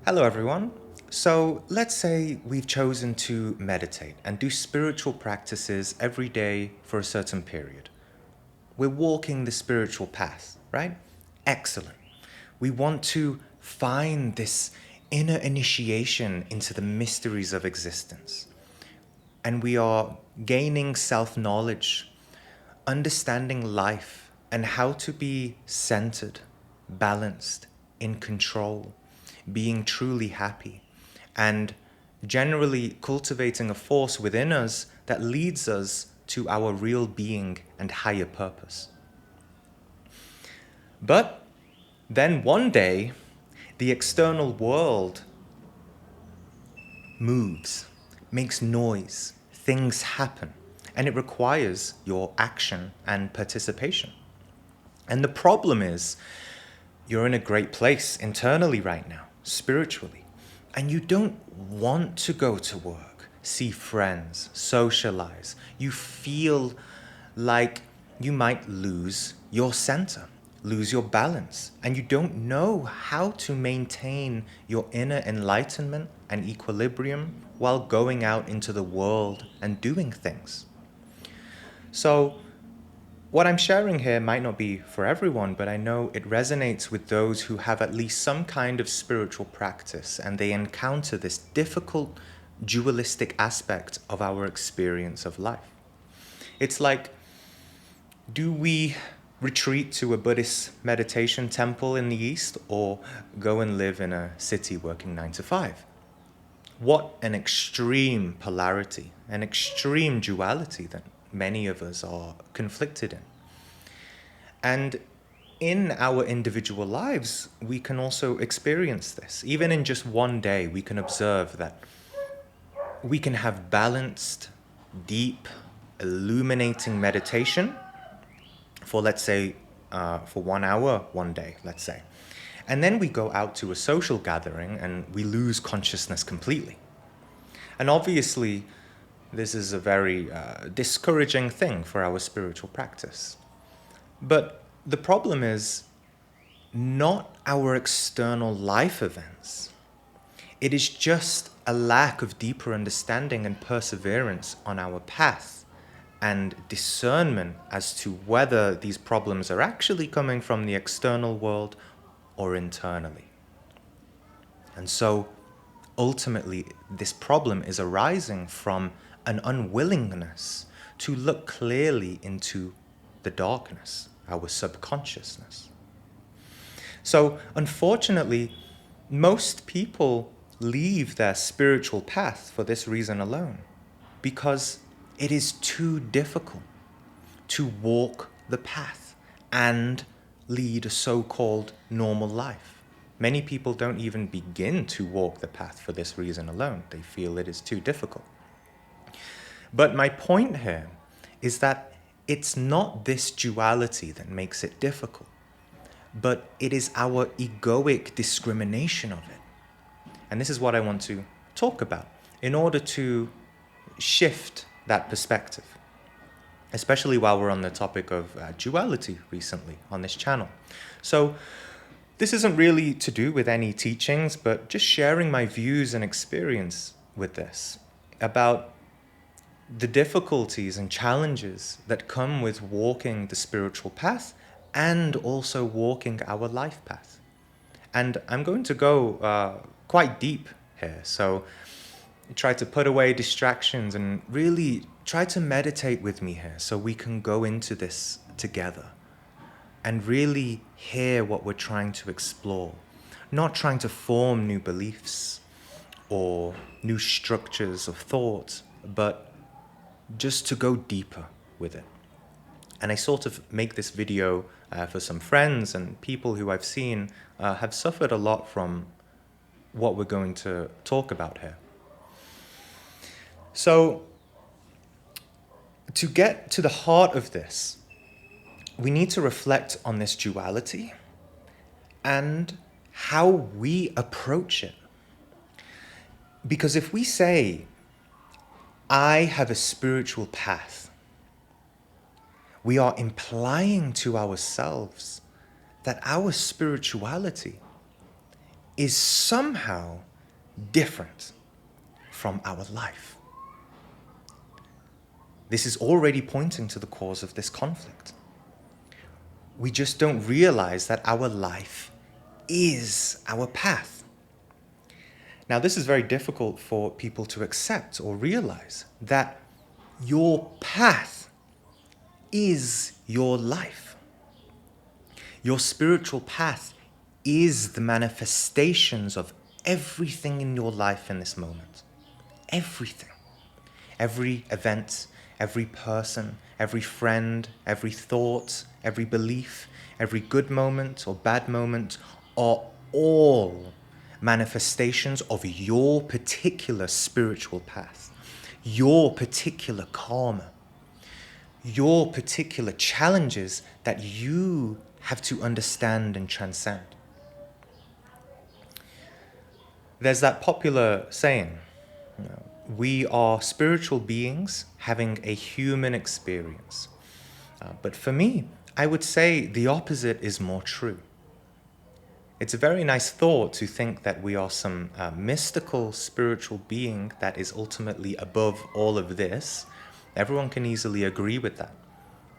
Hello, everyone. So let's say we've chosen to meditate and do spiritual practices every day for a certain period. We're walking the spiritual path, right? Excellent. We want to find this inner initiation into the mysteries of existence. And we are gaining self knowledge, understanding life, and how to be centered, balanced, in control, being truly happy, and generally cultivating a force within us that leads us to our real being and higher purpose. But then one day, the external world moves, makes noise, things happen, and it requires your action and participation. And the problem is, you're in a great place internally right now, spiritually, and you don't want to go to work, see friends, socialize. You feel like you might lose your center, lose your balance, and you don't know how to maintain your inner enlightenment and equilibrium while going out into the world and doing things. So, what I'm sharing here might not be for everyone, but I know it resonates with those who have at least some kind of spiritual practice and they encounter this difficult dualistic aspect of our experience of life. It's like, do we retreat to a Buddhist meditation temple in the East or go and live in a city working 9 to 5? What an extreme polarity, an extreme duality that many of us are conflicted in. And in our individual lives, we can also experience this. Even in just one day, we can observe that we can have balanced, deep, illuminating meditation for, let's say, for 1 hour one day, let's say. And then we go out to a social gathering and we lose consciousness completely. And obviously, this is a very discouraging thing for our spiritual practice. But the problem is not our external life events. It is just a lack of deeper understanding and perseverance on our path and discernment as to whether these problems are actually coming from the external world or internally. And so ultimately, this problem is arising from an unwillingness to look clearly into the darkness, our subconsciousness. So, unfortunately, most people leave their spiritual path for this reason alone, because it is too difficult to walk the path and lead a so-called normal life. Many people don't even begin to walk the path for this reason alone. They feel it is too difficult. But my point here is that it's not this duality that makes it difficult, but it is our egoic discrimination of it. And this is what I want to talk about in order to shift that perspective, especially while we're on the topic of duality recently on this channel. So this isn't really to do with any teachings, but just sharing my views and experience with this about the difficulties and challenges that come with walking the spiritual path and also walking our life path. And I'm going to go quite deep here. So try to put away distractions and really try to meditate with me here so we can go into this together and really hear what we're trying to explore. Not trying to form new beliefs or new structures of thought, but just to go deeper with it. And I sort of make this video for some friends and people who I've seen have suffered a lot from what we're going to talk about here. So, to get to the heart of this, we need to reflect on this duality and how we approach it. Because if we say, I have a spiritual path, we are implying to ourselves that our spirituality is somehow different from our life. This is already pointing to the cause of this conflict. We just don't realize that our life is our path. Now, this is very difficult for people to accept or realize, that your path is your life. Your spiritual path is the manifestations of everything in your life in this moment. Everything. Every event, every person, every friend, every thought, every belief, every good moment or bad moment are all manifestations of your particular spiritual path, your particular karma, your particular challenges that you have to understand and transcend. There's that popular saying, we are spiritual beings having a human experience. But for me, I would say the opposite is more true. It's a very nice thought to think that we are some mystical spiritual being that is ultimately above all of this. Everyone can easily agree with that.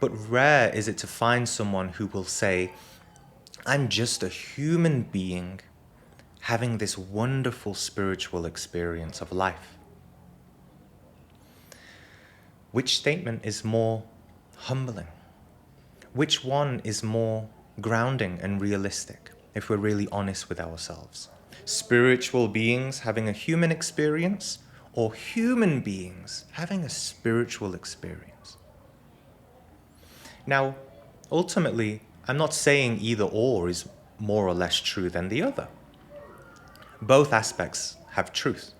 But rare is it to find someone who will say, I'm just a human being having this wonderful spiritual experience of life. Which statement is more humbling? Which one is more grounding and realistic, if we're really honest with ourselves? Spiritual beings having a human experience, or human beings having a spiritual experience? Now, ultimately, I'm not saying either or is more or less true than the other. Both aspects have truth.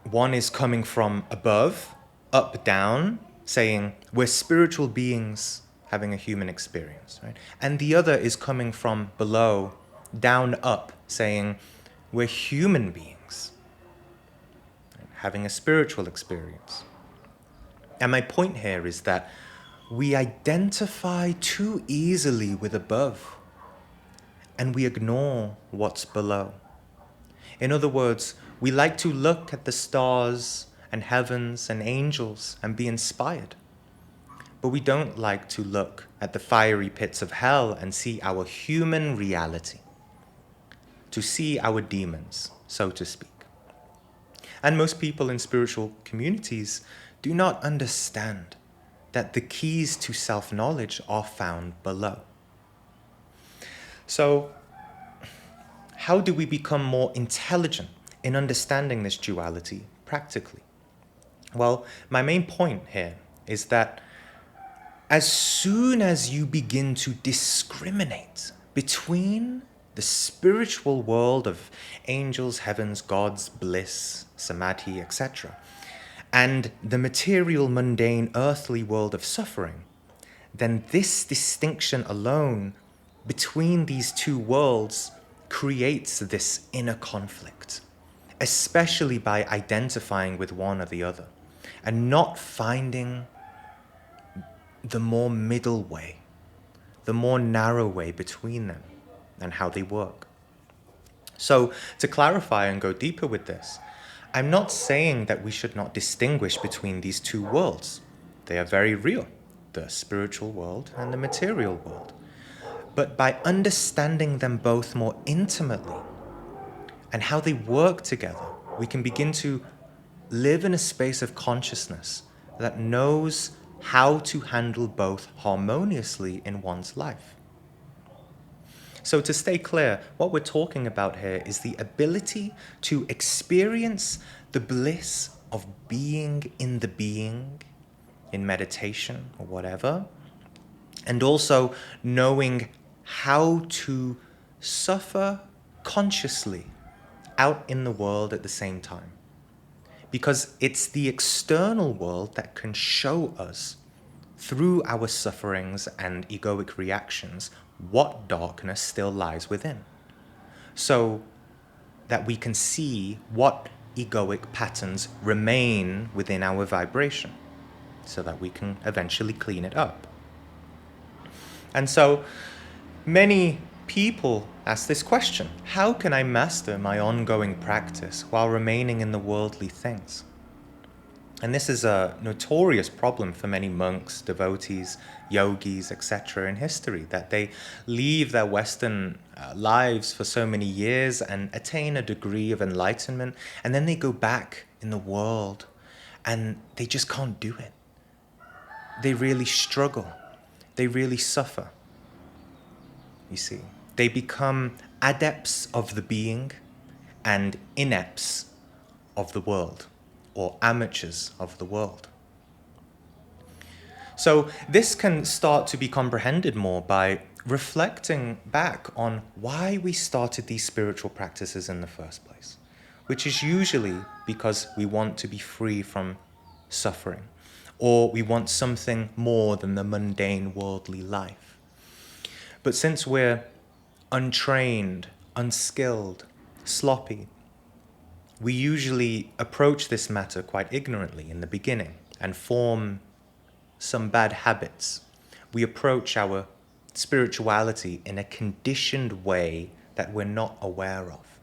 One is coming from above, up, down, saying we're spiritual beings having a human experience, right? And the other is coming from below, down, up, saying we're human beings having a spiritual experience. And my point here is that we identify too easily with above, and we ignore what's below. In other words, we like to look at the stars and heavens and angels and be inspired. But we don't like to look at the fiery pits of hell and see our human reality, to see our demons, so to speak. And most people in spiritual communities do not understand that the keys to self-knowledge are found below. So, how do we become more intelligent in understanding this duality practically? Well, my main point here is that as soon as you begin to discriminate between the spiritual world of angels, heavens, gods, bliss, samadhi, etc., and the material, mundane, earthly world of suffering, then this distinction alone between these two worlds creates this inner conflict, especially by identifying with one or the other and not finding the more middle way, the more narrow way between them and how they work. So to clarify and go deeper with this, I'm not saying that we should not distinguish between these two worlds. They are very real, the spiritual world and the material world. But by understanding them both more intimately and how they work together, we can begin to live in a space of consciousness that knows how to handle both harmoniously in one's life. So to stay clear, what we're talking about here is the ability to experience the bliss of being in the being, in meditation or whatever, and also knowing how to suffer consciously out in the world at the same time. Because it's the external world that can show us, through our sufferings and egoic reactions, what darkness still lies within. So that we can see what egoic patterns remain within our vibration, so that we can eventually clean it up. And so many people ask this question: how can I master my ongoing practice while remaining in the worldly things? And this is a notorious problem for many monks, devotees, yogis, etc. in history, that they leave their Western lives for so many years and attain a degree of enlightenment, and then they go back in the world and they just can't do it. They really struggle. They really suffer. You see, they become adepts of the being and inepts of the world, or amateurs of the world. So this can start to be comprehended more by reflecting back on why we started these spiritual practices in the first place, which is usually because we want to be free from suffering, or we want something more than the mundane worldly life. But since we're untrained, unskilled, sloppy, we usually approach this matter quite ignorantly in the beginning and form some bad habits. We approach our spirituality in a conditioned way that we're not aware of.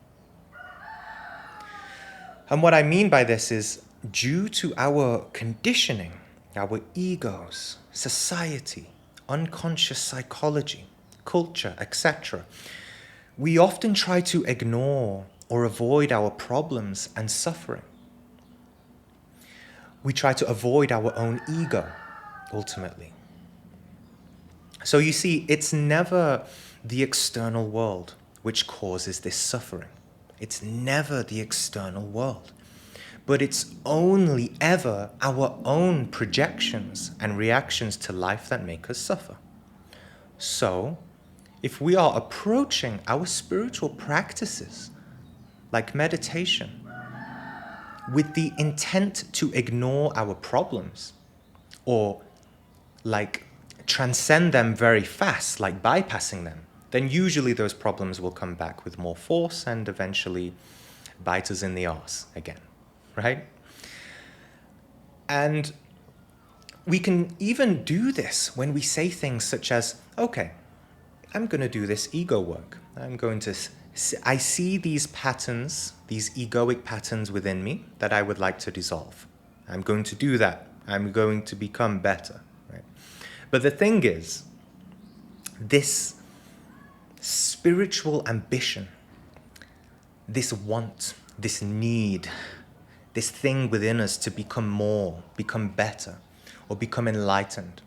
And what I mean by this is, due to our conditioning, our egos, society, unconscious psychology, culture, etc., we often try to ignore or avoid our problems and suffering. We try to avoid our own ego, ultimately. So you see, it's never the external world which causes this suffering. It's never the external world. But it's only ever our own projections and reactions to life that make us suffer. So, if we are approaching our spiritual practices, like meditation, with the intent to ignore our problems, or like transcend them very fast, like bypassing them, then usually those problems will come back with more force and eventually bite us in the arse again, right? And we can even do this when we say things such as, okay, I'm going to do this ego work. I see these patterns, these egoic patterns within me that I would like to dissolve. I'm going to do that. I'm going to become better, right? But the thing is, this spiritual ambition, this want, this need, this thing within us to become more, become better, or become enlightened,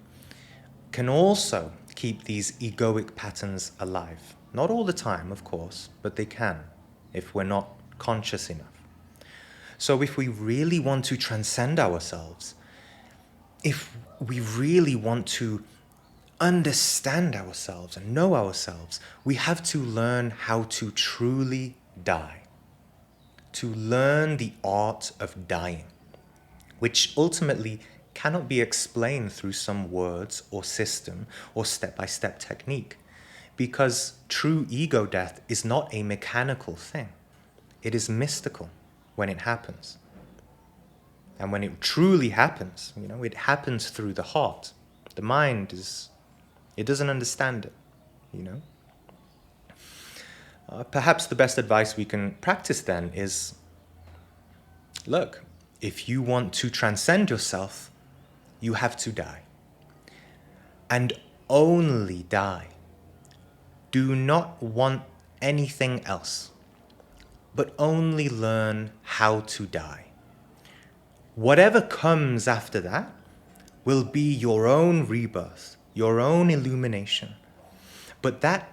can also keep these egoic patterns alive. Not all the time, of course, but they can, if we're not conscious enough. So if we really want to transcend ourselves, if we really want to understand ourselves and know ourselves, we have to learn how to truly die. To learn the art of dying, which ultimately cannot be explained through some words or system or step-by-step technique, because true ego death is not a mechanical thing. It is mystical when it happens. And when it truly happens, it happens through the heart. The mind it doesn't understand it, Perhaps the best advice we can practice then is, look, if you want to transcend yourself, you have to die. And only die. Do not want anything else, but only learn how to die. Whatever comes after that will be your own rebirth, your own illumination. But that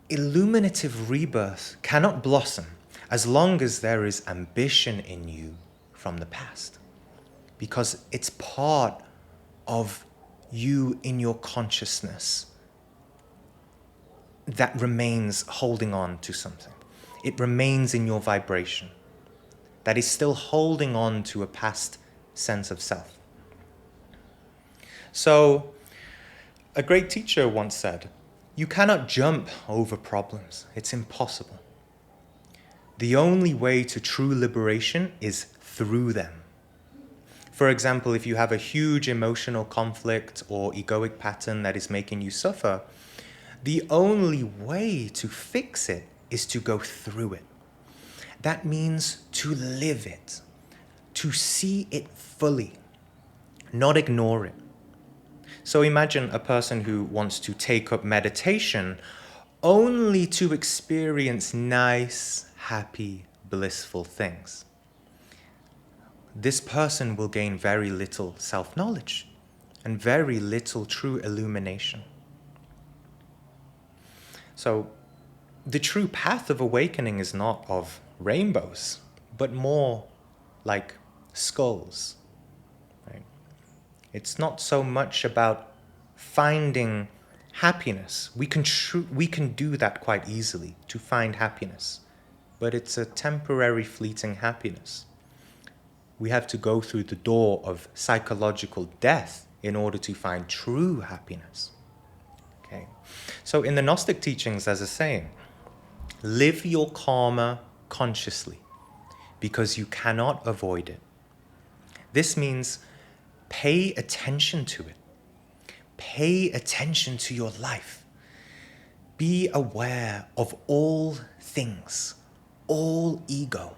illuminative rebirth cannot blossom as long as there is ambition in you from the past, because it's part of you in your consciousness that remains holding on to something. It remains in your vibration that is still holding on to a past sense of self. So, a great teacher once said, you cannot jump over problems. It's impossible. The only way to true liberation is through them. For example, if you have a huge emotional conflict or egoic pattern that is making you suffer, The only way to fix it is to go through it. That means to live it, to see it fully, not ignore it. So imagine a person who wants to take up meditation only to experience nice, happy, blissful things. This person will gain very little self-knowledge and very little true illumination. So the true path of awakening is not of rainbows, but more like skulls. Right? It's not so much about finding happiness. We can do that quite easily, to find happiness, but it's a temporary, fleeting happiness. We have to go through the door of psychological death in order to find true happiness. Okay. So in the Gnostic teachings, there's a saying, live your karma consciously, because you cannot avoid it. This means pay attention to it. Pay attention to your life. Be aware of all things, all ego,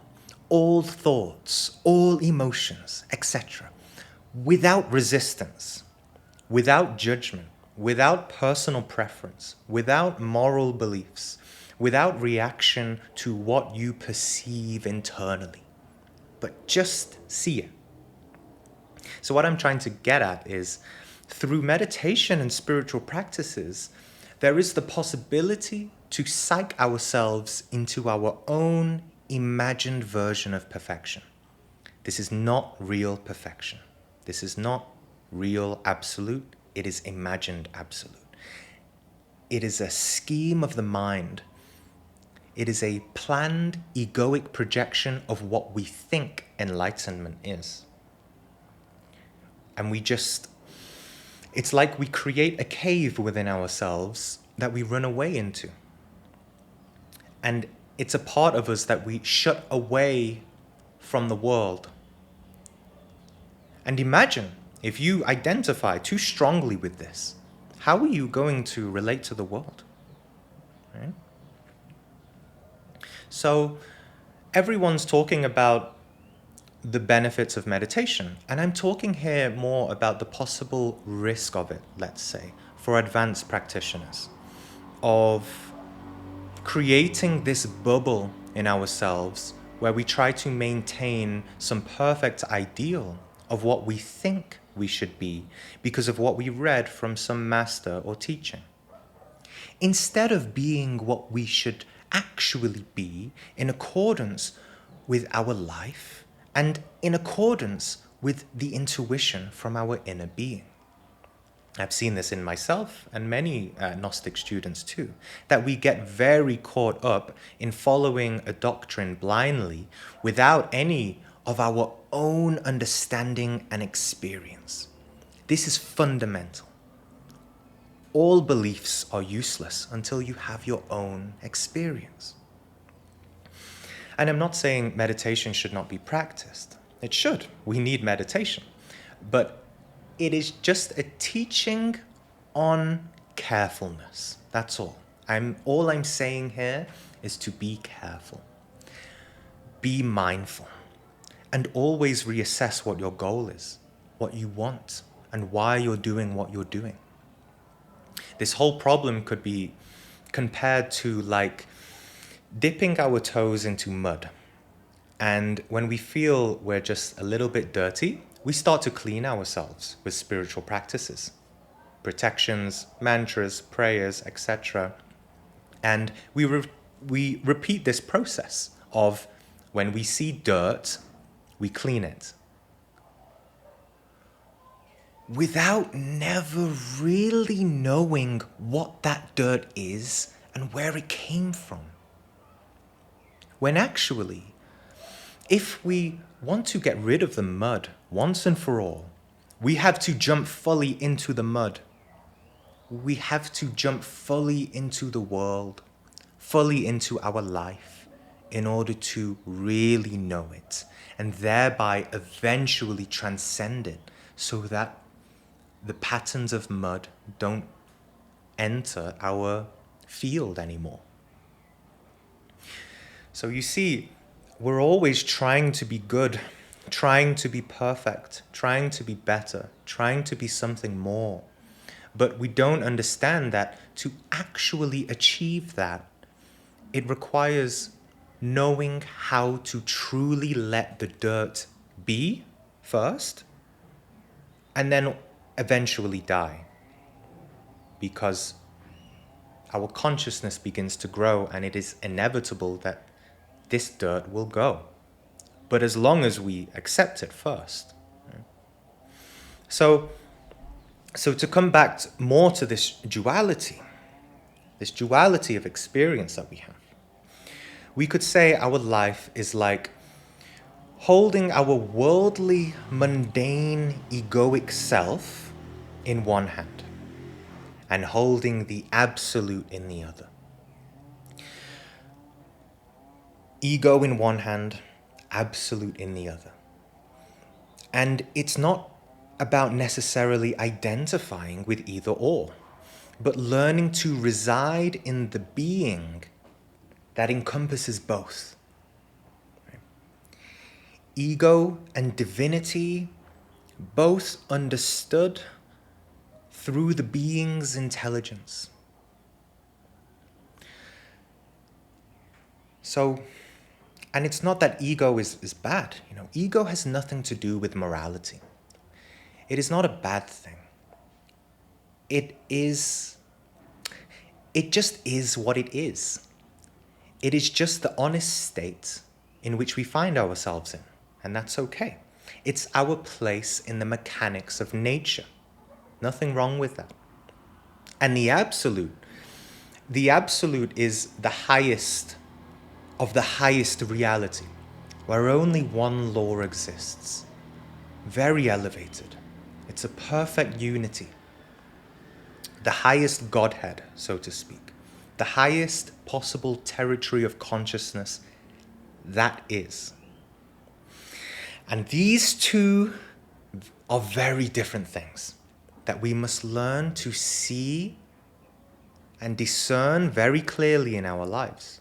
all thoughts, all emotions, etc., without resistance, without judgment, without personal preference, without moral beliefs, without reaction to what you perceive internally, but just see it. So what I'm trying to get at is, through meditation and spiritual practices, there is the possibility to psych ourselves into our own imagined version of perfection. This is not real perfection. This is not real absolute. It is imagined absolute. It is a scheme of the mind. It is a planned egoic projection of what we think enlightenment is. And it's like we create a cave within ourselves that we run away into. And it's a part of us that we shut away from the world. And imagine if you identify too strongly with this, how are you going to relate to the world? Right? So everyone's talking about the benefits of meditation, and I'm talking here more about the possible risk of it, let's say, for advanced practitioners, of creating this bubble in ourselves where we try to maintain some perfect ideal of what we think we should be because of what we read from some master or teaching, instead of being what we should actually be in accordance with our life and in accordance with the intuition from our inner being. I've seen this in myself and many Gnostic students too, that we get very caught up in following a doctrine blindly without any of our own understanding and experience. This is fundamental. All beliefs are useless until you have your own experience. And I'm not saying meditation should not be practiced. It should. We need meditation. But it is just a teaching on carefulness. That's all. All I'm saying here is to be careful. Be mindful. And always reassess what your goal is, what you want, and why you're doing what you're doing. This whole problem could be compared to like dipping our toes into mud. And when we feel we're just a little bit dirty, we start to clean ourselves with spiritual practices, protections, mantras, prayers, etc. And we repeat this process of when we see dirt, we clean it, without never really knowing what that dirt is and where it came from. When actually, if we want to get rid of the mud once and for all, we have to jump fully into the mud. We have to jump fully into the world, fully into our life, in order to really know it, and thereby eventually transcend it, so that the patterns of mud don't enter our field anymore. So you see, we're always trying to be good, trying to be perfect, trying to be better, trying to be something more. But we don't understand that to actually achieve that, it requires knowing how to truly let the dirt be first, and then eventually die. Because our consciousness begins to grow, and it is inevitable that this dirt will go. But as long as we accept it first. So to come back more to this duality of experience that we have, we could say our life is like holding our worldly, mundane, egoic self in one hand and holding the absolute in the other. Ego in one hand, absolute in the other. And it's not about necessarily identifying with either or, but learning to reside in the being that encompasses both. Ego and divinity, both understood through the being's intelligence. So, and it's not that ego is bad. Ego has nothing to do with morality. It is not a bad thing. It just is what it is. It is just the honest state in which we find ourselves in, and that's okay. It's our place in the mechanics of nature. Nothing wrong with that. And the absolute is the highest of the highest reality, where only one law exists. Very elevated. It's a perfect unity. The highest Godhead, so to speak. The highest possible territory of consciousness, that is. And these two are very different things that we must learn to see and discern very clearly in our lives.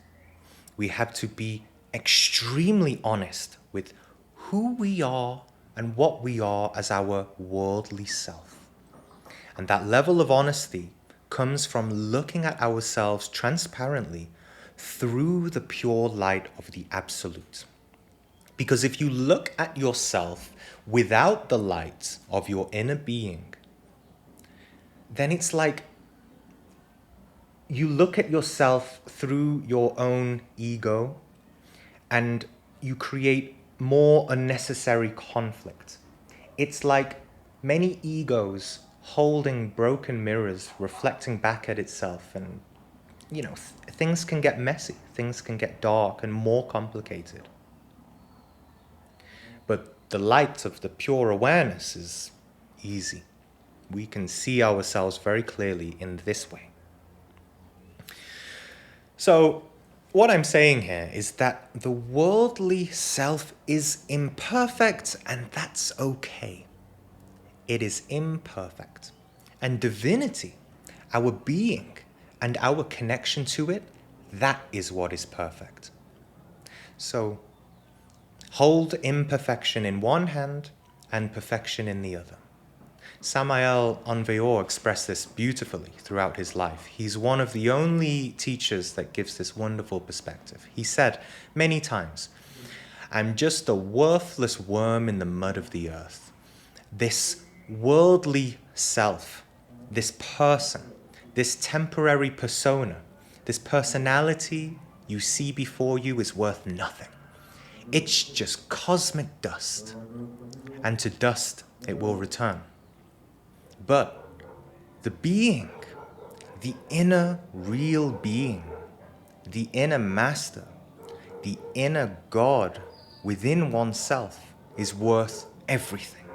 We have to be extremely honest with who we are and what we are as our worldly self. And that level of honesty comes from looking at ourselves transparently through the pure light of the absolute. Because if you look at yourself without the light of your inner being, then it's like you look at yourself through your own ego and you create more unnecessary conflict. It's like many egos holding broken mirrors, reflecting back at itself, and things can get messy, things can get dark and more complicated. But the light of the pure awareness is easy. We can see ourselves very clearly in this way. So what I'm saying here is that the worldly self is imperfect, and that's okay. It is imperfect. And divinity, our being and our connection to it, that is what is perfect. So hold imperfection in one hand and perfection in the other. Samael Aun Weor expressed this beautifully throughout his life. He's one of the only teachers that gives this wonderful perspective. He said many times, "I'm just a worthless worm in the mud of the earth. This worldly self, this person, this temporary persona, this personality you see before you is worth nothing. It's just cosmic dust, and to dust it will return. But the being, the inner real being, the inner master, the inner God within oneself is worth everything,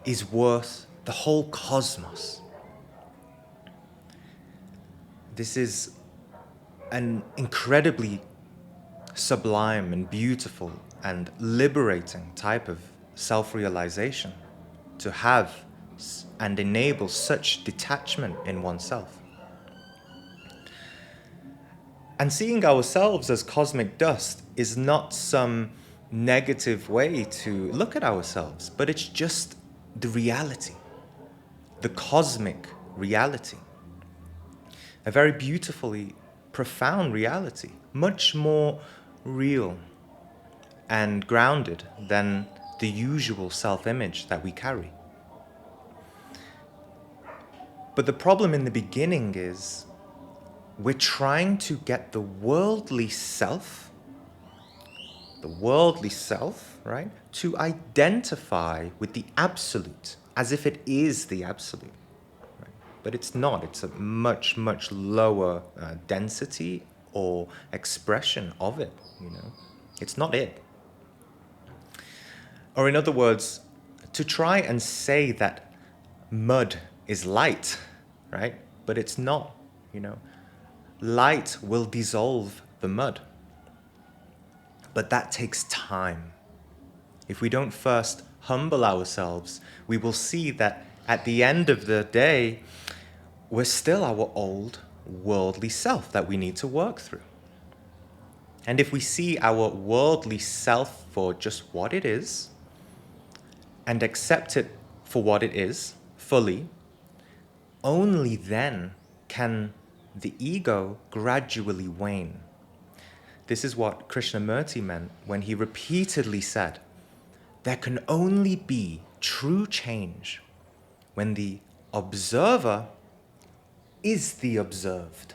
is worth the whole cosmos." This is an incredibly sublime and beautiful and liberating type of self-realization to have and enable such detachment in oneself. And seeing ourselves as cosmic dust is not some negative way to look at ourselves, but it's just the reality, the cosmic reality. A very beautifully profound reality, much more real and grounded than the usual self-image that we carry. But the problem in the beginning is we're trying to get the worldly self, right, to identify with the absolute as if it is the absolute. Right? But it's not. It's a much, much lower density or expression of it, It's not it. Or in other words, to try and say that mud is light, right? But it's not, Light will dissolve the mud. But that takes time. If we don't first humble ourselves, we will see that at the end of the day, we're still our old worldly self that we need to work through. And if we see our worldly self for just what it is, and accept it for what it is, fully, only then can the ego gradually wane. This is what Krishnamurti meant when he repeatedly said, there can only be true change when the observer is the observed.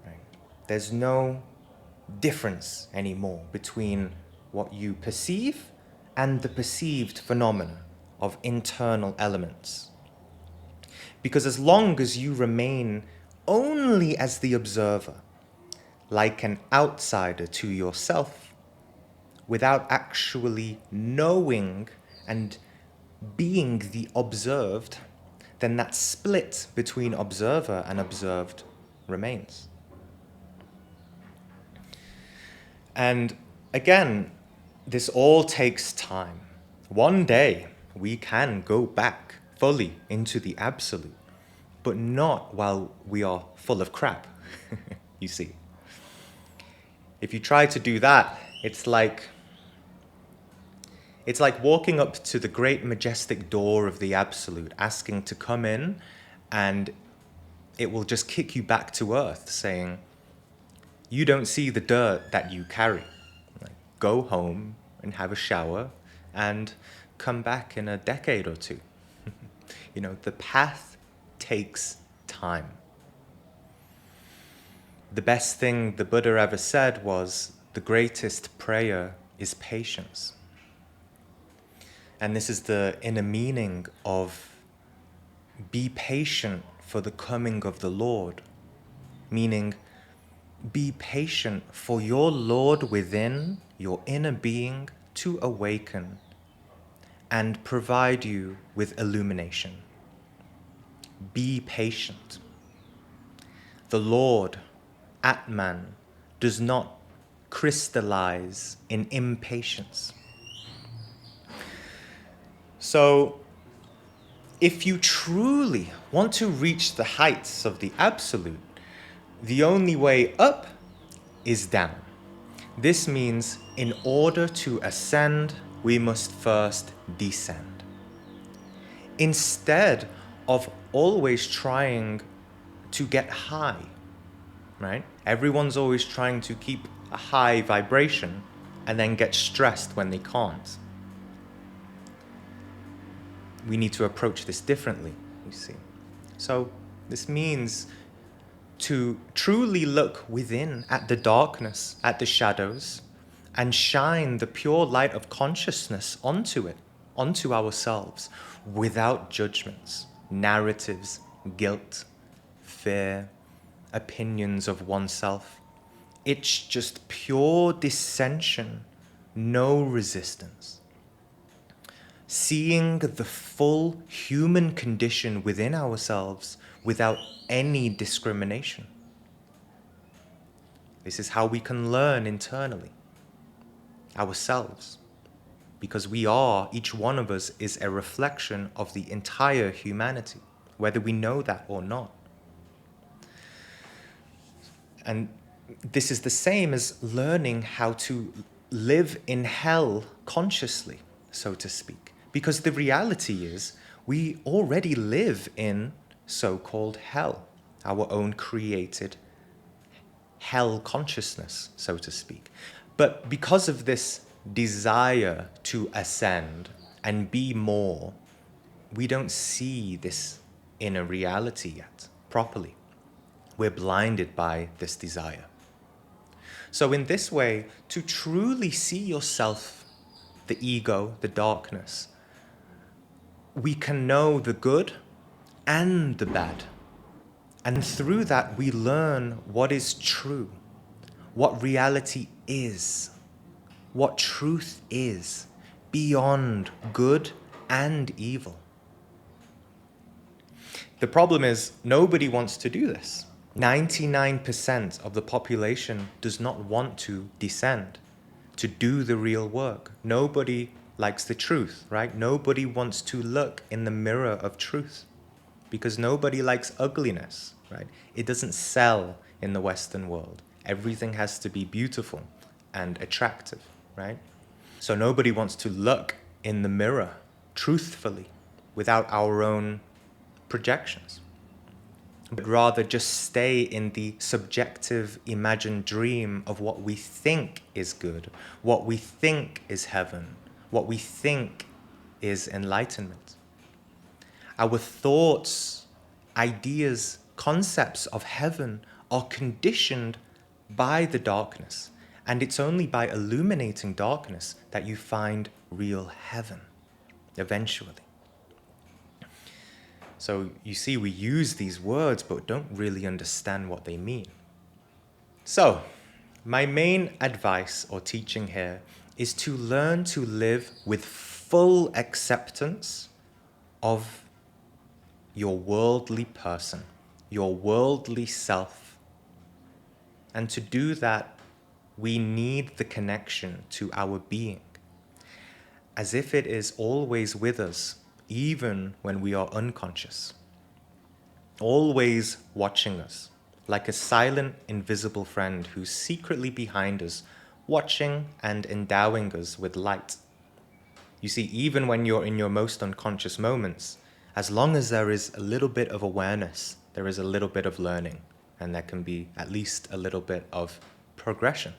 Right? There's no difference anymore between what you perceive and the perceived phenomena of internal elements. Because as long as you remain only as the observer, like an outsider to yourself, without actually knowing and being the observed, then that split between observer and observed remains. And again, this all takes time. One day we can go back fully into the absolute, but not while we are full of crap, you see. If you try to do that, it's like walking up to the great majestic door of the absolute, asking to come in, and it will just kick you back to earth, saying, you don't see the dirt that you carry. Like, go home and have a shower and come back in a decade or two. The path takes time. The best thing the Buddha ever said was, the greatest prayer is patience. And this is the inner meaning of be patient for the coming of the Lord. Meaning, be patient for your Lord within, your inner being, to awaken and provide you with illumination. Be patient. The Lord, Atman, does not crystallize in impatience. So, if you truly want to reach the heights of the Absolute, the only way up is down. This means in order to ascend, we must first descend. Instead of always trying to get high, right? Everyone's always trying to keep a high vibration and then get stressed when they can't. We need to approach this differently, you see. So this means to truly look within at the darkness, at the shadows, and shine the pure light of consciousness onto it, onto ourselves, without judgments, narratives, guilt, fear, opinions of oneself. It's just pure dissension, no resistance. Seeing the full human condition within ourselves without any discrimination. This is how we can learn internally, ourselves, because we are, each one of us is a reflection of the entire humanity, whether we know that or not. And this is the same as learning how to live in hell consciously, so to speak. Because the reality is, we already live in so-called hell, our own created hell consciousness, so to speak. But because of this desire to ascend and be more, we don't see this inner reality yet properly. We're blinded by this desire. So in this way, to truly see yourself, the ego, the darkness, we can know the good and the bad. And through that, we learn what is true, what reality is, what truth is, beyond good and evil. The problem is, nobody wants to do this. 99% of the population does not want to descend, to do the real work. Nobody likes the truth, right? Nobody wants to look in the mirror of truth because nobody likes ugliness, right? It doesn't sell in the Western world. Everything has to be beautiful and attractive, right? So nobody wants to look in the mirror truthfully without our own projections, but rather just stay in the subjective imagined dream of what we think is good, what we think is heaven, what we think is enlightenment. Our thoughts, ideas, concepts of heaven are conditioned by the darkness, and it's only by illuminating darkness that you find real heaven, eventually. So you see, we use these words but don't really understand what they mean. So, my main advice or teaching here is to learn to live with full acceptance of your worldly person, your worldly self. And to do that, we need the connection to our being, as if it is always with us, even when we are unconscious, always watching us, like a silent, invisible friend who's secretly behind us, watching and endowing us with light. You see, even when you're in your most unconscious moments, as long as there is a little bit of awareness, there is a little bit of learning, and there can be at least a little bit of progression.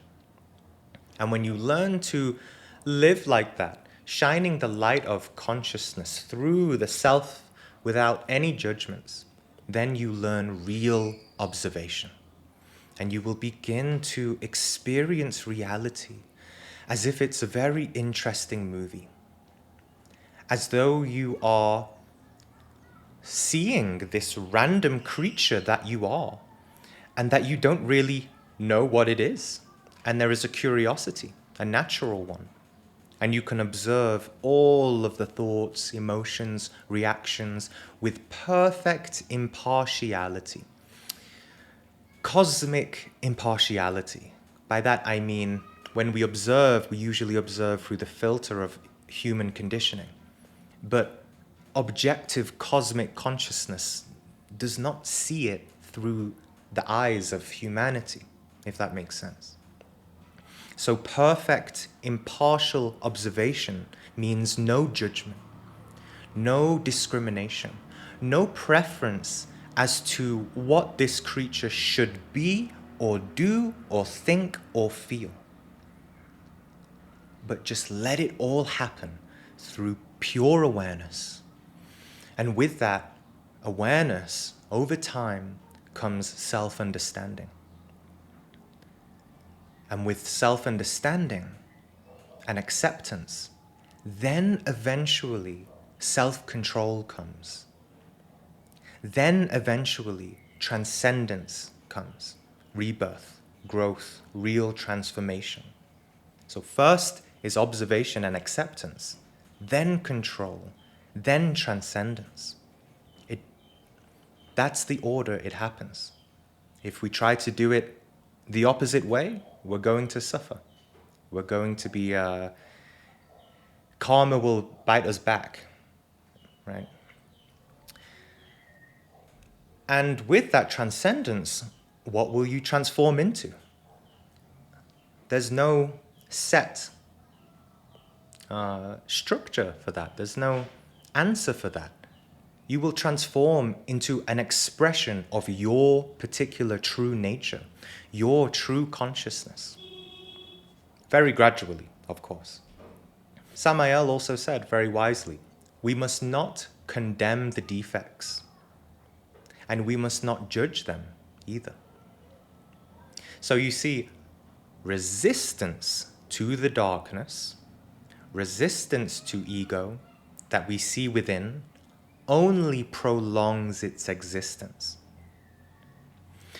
And when you learn to live like that, shining the light of consciousness through the self without any judgments, then you learn real observation. And you will begin to experience reality as if it's a very interesting movie, as though you are seeing this random creature that you are, and that you don't really know what it is. And there is a curiosity, a natural one. And you can observe all of the thoughts, emotions, reactions with perfect impartiality. Cosmic impartiality. By that I mean, when we observe, we usually observe through the filter of human conditioning. But objective cosmic consciousness does not see it through the eyes of humanity, if that makes sense. So perfect, impartial observation means no judgment, no discrimination, no preference as to what this creature should be or do or think or feel. But just let it all happen through pure awareness. And with that awareness, over time, comes self-understanding. And with self-understanding and acceptance, then eventually self-control comes. Then eventually transcendence comes, rebirth, growth, real transformation. So first is observation and acceptance, then control, then transcendence. That's the order it happens. If we try to do it the opposite way, we're going to suffer. We're going to be, karma will bite us back, right? And with that transcendence, what will you transform into? There's no set structure for that. There's no answer for that. You will transform into an expression of your particular true nature, your true consciousness. Very gradually, of course. Samael also said very wisely, we must not condemn the defects, and we must not judge them either. So you see, resistance to the darkness, resistance to ego that we see within only prolongs its existence.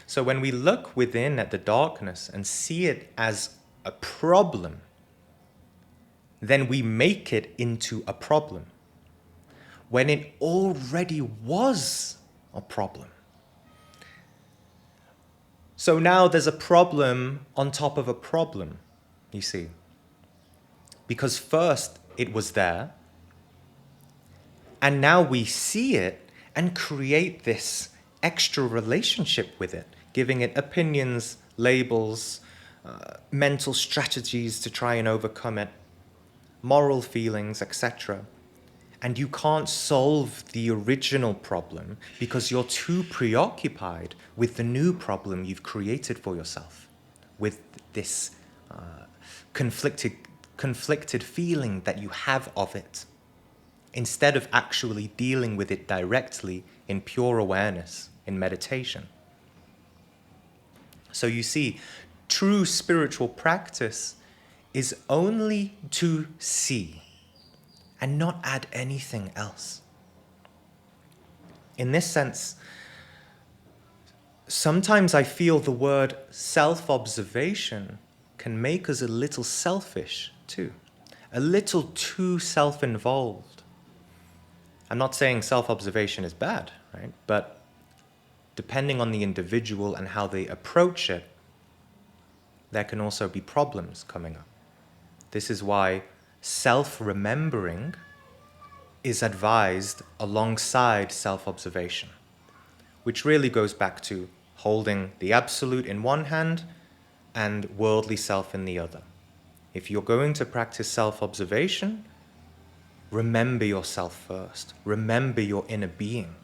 So when we look within at the darkness and see it as a problem, then we make it into a problem when it already was a problem. So now there's a problem on top of a problem, you see. Because first it was there, and now we see it and create this extra relationship with it, giving it opinions, labels, mental strategies to try and overcome it, moral feelings, etc. And you can't solve the original problem because you're too preoccupied with the new problem you've created for yourself, with this conflicted feeling that you have of it, instead of actually dealing with it directly in pure awareness, in meditation. So you see, true spiritual practice is only to see and not add anything else. In this sense, sometimes I feel the word self-observation can make us a little selfish too, a little too self-involved. I'm not saying self-observation is bad, right? But depending on the individual and how they approach it, there can also be problems coming up. This is why self-remembering is advised alongside self-observation, which really goes back to holding the absolute in one hand and worldly self in the other. If you're going to practice self-observation, remember yourself first. Remember your inner being.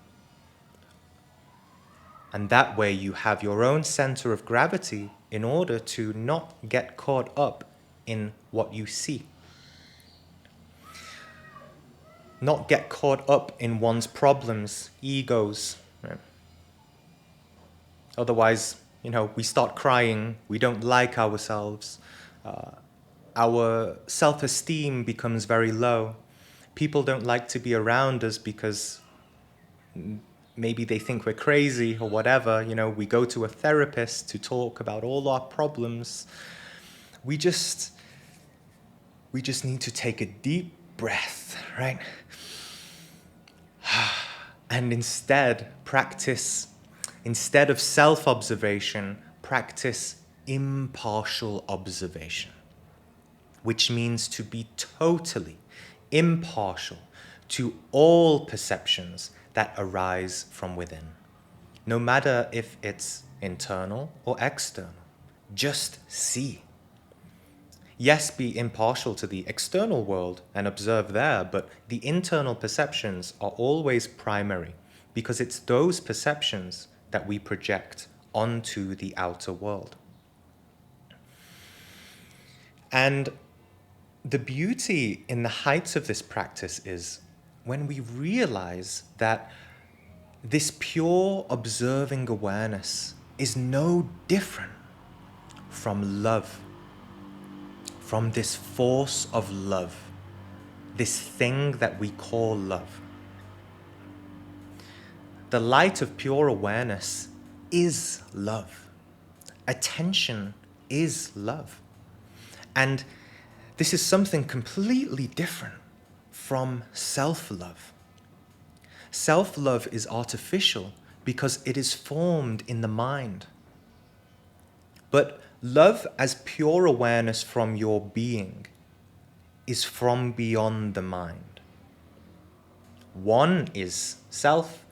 And that way you have your own center of gravity in order to not get caught up in what you see. Not get caught up in one's problems, egos. Right? Otherwise, we start crying, we don't like ourselves, our self-esteem becomes very low. People don't like to be around us because maybe they think we're crazy or whatever. We go to a therapist to talk about all our problems. We just need to take a deep breath, right? And instead of self-observation, practice impartial observation, which means to be totally impartial to all perceptions that arise from within, no matter if it's internal or external. Just see. Yes, be impartial to the external world and observe there, but the internal perceptions are always primary because it's those perceptions that we project onto the outer world. And the beauty in the heights of this practice is when we realize that this pure observing awareness is no different from love, from this force of love, this thing that we call love. The light of pure awareness is love. Attention is love. And this is something completely different from self-love. Self-love is artificial because it is formed in the mind. But love as pure awareness from your being is from beyond the mind. One is self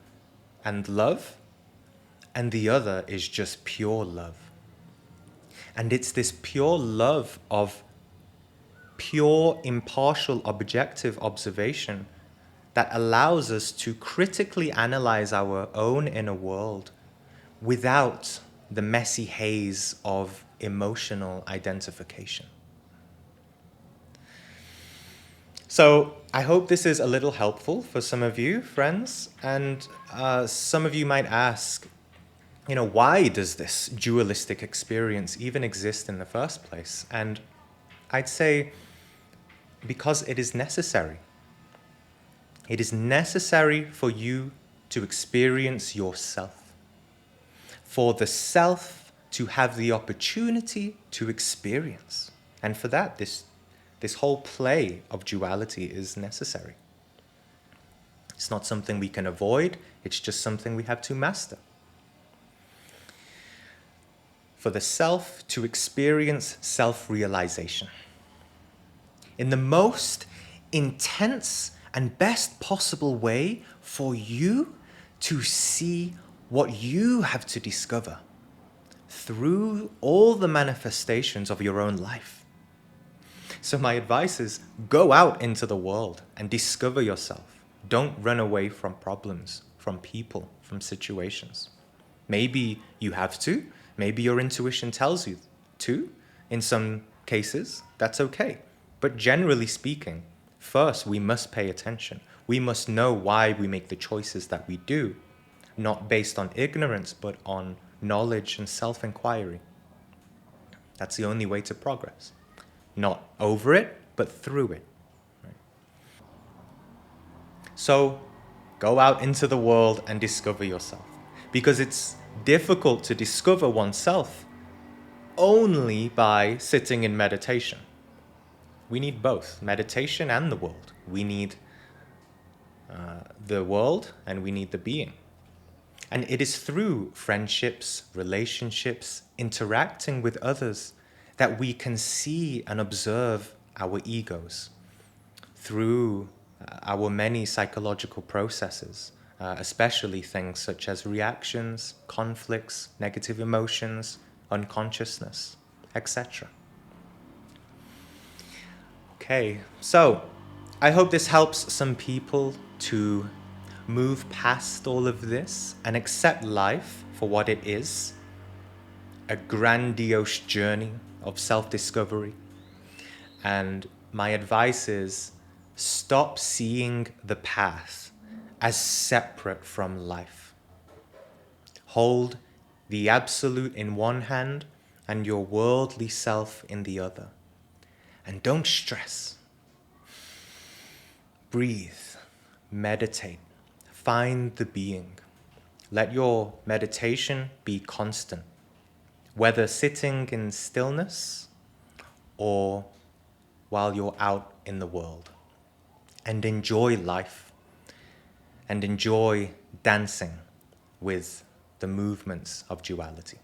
and love, and the other is just pure love. And it's this pure love of pure, impartial, objective observation that allows us to critically analyze our own inner world without the messy haze of emotional identification. So I hope this is a little helpful for some of you, friends. And some of you might ask, why does this dualistic experience even exist in the first place? And I'd say because it is necessary. It is necessary for you to experience yourself, for the self to have the opportunity to experience. And for that, this whole play of duality is necessary. It's not something we can avoid, it's just something we have to master. For the self to experience self-realization in the most intense and best possible way, for you to see what you have to discover through all the manifestations of your own life. So my advice is go out into the world and discover yourself. Don't run away from problems, from people, from situations. Maybe you have to. Maybe your intuition tells you to. In some cases, that's okay. But generally speaking, first we must pay attention. We must know why we make the choices that we do, not based on ignorance, but on knowledge and self-inquiry. That's the only way to progress. Not over it, but through it. Right? So go out into the world and discover yourself. Because it's difficult to discover oneself only by sitting in meditation. We need both, meditation and the world. We need the world and we need the being. And it is through friendships, relationships, interacting with others that we can see and observe our egos through our many psychological processes, especially things such as reactions, conflicts, negative emotions, unconsciousness, etc. Okay, so I hope this helps some people to move past all of this and accept life for what it is, a grandiose journey of self-discovery. And my advice is stop seeing the path as separate from life. Hold the absolute in one hand and your worldly self in the other. And don't stress. Breathe, meditate, find the being. Let your meditation be constant, whether sitting in stillness or while you're out in the world. And enjoy life and enjoy dancing with the movements of duality.